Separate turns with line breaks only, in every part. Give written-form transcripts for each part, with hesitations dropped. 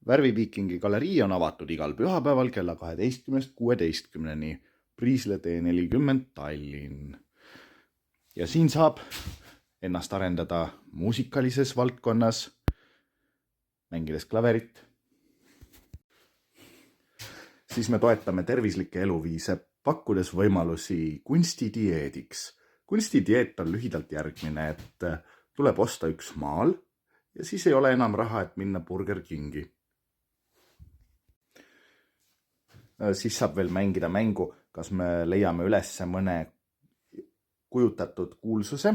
Värviviikingi galerii on avatud igal pühapäeval kella 12–16 Priisle tee 40 Tallinn. Ja siin saab ennast arendada muusikalises valdkonnas, mängides klaverit. Siis me toetame tervislikke eluviise, pakkudes võimalusi kunstidieediks. Kunstidieet on lühidalt järgmine, et tuleb osta üks maal ja siis ei ole enam raha, et minna Burger Kingi. Siis saab veel mängida mängu, kas me leiame üles mõne kujutatud kuulsuse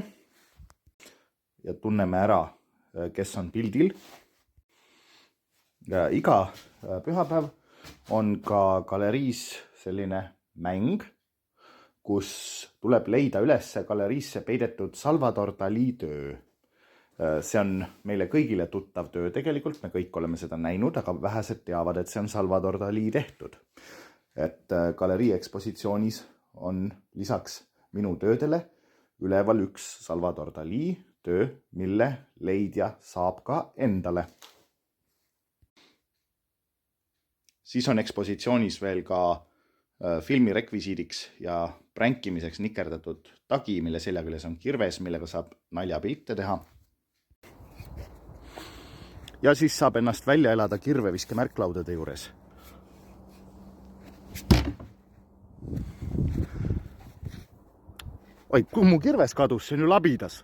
ja tunneme ära, kes on pildil. Ja iga pühapäev on ka galeriis selline mäng, kus tuleb leida üles galeriisse peidetud Salvador Dalí töö. See on meile kõigile tuttav töö tegelikult, me kõik oleme seda näinud, aga vähesed teavad, et see on Salvador Dalí tehtud. Et galerii ekspositsioonis on lisaks minu töödele üleval üks Salvador Dalí töö, mille leidja saab ka endale. Siis on ekspositsioonis veel ka filmi rekvisiidiks ja pränkimiseks nikerdatud tagi, mille selja küljes on kirves, millega saab naljapilte teha. Ja siis saab ennast välja elada kirveviske märklaudade juures. Oi, kui mu kirves kadus, see on ju labidas.